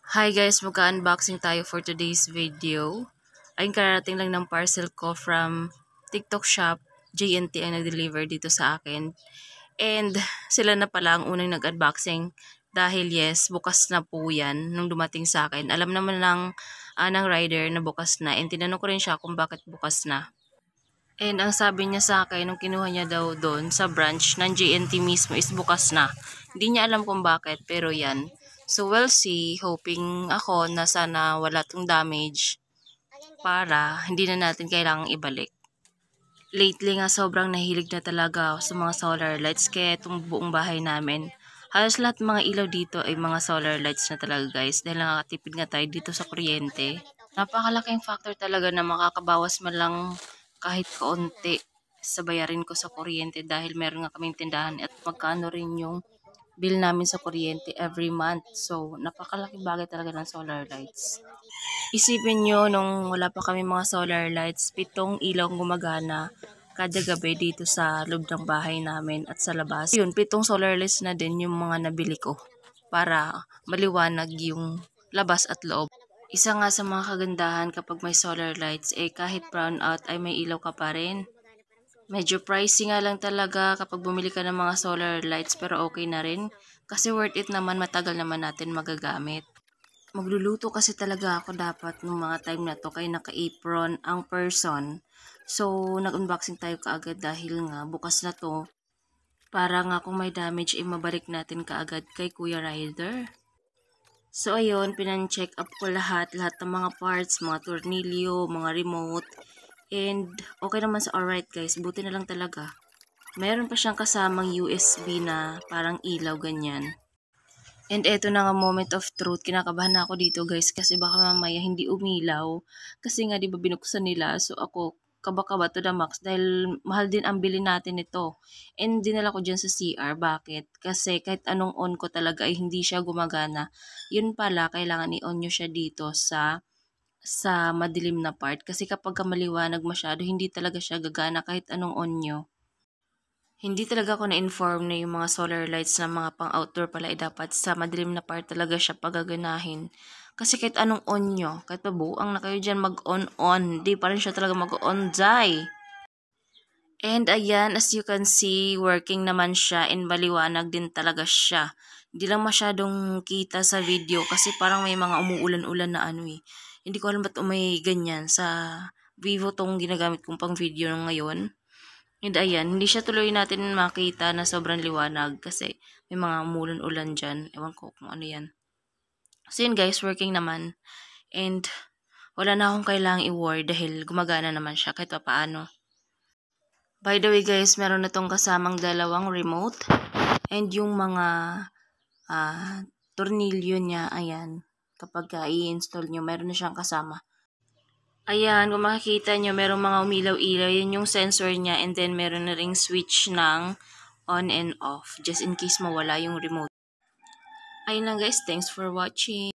Hi guys, magka-unboxing tayo for today's video. Ayun, kararating lang ng parcel ko from TikTok shop. JNT ang nag-deliver dito sa akin. And sila na pala ang unang nag-unboxing dahil yes, bukas na po yan nung dumating sa akin. Alam naman ng rider na bukas na, and tinanong ko rin siya kung bakit bukas na. And ang sabi niya sa akin, nung kinuha niya daw doon sa branch ng JNT mismo is bukas na. Hindi niya alam kung bakit, pero yan. So we'll see, hoping ako na sana wala tong damage para hindi na natin kailangang ibalik. Lately nga sobrang nahilig na talaga ako sa mga solar lights, kaya itong buong bahay namin, halos lahat mga ilaw dito ay mga solar lights na talaga guys, dahil nakakatipid nga tayo dito sa kuryente. Napakalaking factor talaga na makakabawas man lang kahit kaunti sa bayarin ko sa kuryente, dahil meron nga kaming tindahan at magkano rin yung bill namin sa kuryente every month. So, napakalaking bagay talaga ng solar lights. Isipin nyo, nung wala pa kami mga solar lights, 7 ilaw gumagana kada gabi dito sa loob ng bahay namin at sa labas. Yun, 7 solar lights na din yung mga nabili ko para maliwanag yung labas at loob. Isa nga sa mga kagandahan kapag may solar lights, kahit brown out ay may ilaw ka pa rin. Medyo pricey nga lang talaga kapag bumili ka ng mga solar lights, pero okay na rin. Kasi worth it naman, matagal naman natin magagamit. Magluluto kasi talaga ako dapat nung mga time na to, kaya naka-apron ang person. So, nag-unboxing tayo kaagad dahil nga bukas na to. Para nga kung may damage mabalik natin kaagad kay Kuya Rider. So, ayun, pinan-check up ko lahat ng mga parts, mga tornilyo, mga remote. And okay naman sa alright guys, buti na lang talaga. Meron pa siyang kasamang USB na parang ilaw ganyan. And eto na nga moment of truth, kinakabahan na ako dito guys kasi baka mamaya hindi umilaw. Kasi nga di ba binuksan nila, so ako kaba-kaba to the max dahil mahal din ang bili natin ito. And dinala ko dyan sa CR, bakit? Kasi kahit anong on ko talaga ay hindi siya gumagana. Yun pala, kailangan i-on nyo siya dito sa madilim na part, kasi kapag maliwanag masyado hindi talaga siya gagana kahit anong on nyo. Hindi talaga ako na-inform na yung mga solar lights na mga pang-outdoor pala dapat sa madilim na part talaga siya pagaganahin. Kasi kahit anong on nyo, kahit pabuang na kayo dyan mag-on-on, di pa rin siya talaga mag-on dry. And ayan, as you can see, working naman siya and maliwanag din talaga siya. Hindi lang masyadong kita sa video kasi parang may mga umuulan-ulan na Hindi ko alam ba't may ganyan sa Vivo tong ginagamit kong pang video ngayon. And ayan, hindi siya tuloy natin makita na sobrang liwanag kasi may mga umulan-ulan dyan. Ewan ko kung ano yan. So yun guys, working naman. And wala na akong kailangang i-worry dahil gumagana naman siya kahit pa paano. By the way guys, meron na tong kasamang dalawang remote. And yung mga tornilyo niya, ayan. Kapag i-install nyo, meron na siyang kasama. Ayan, kung makikita nyo, merong mga umilaw-ilaw. Yun yung sensor niya. And then, meron na ring switch ng on and off. Just in case mawala yung remote. Ayun lang guys. Thanks for watching.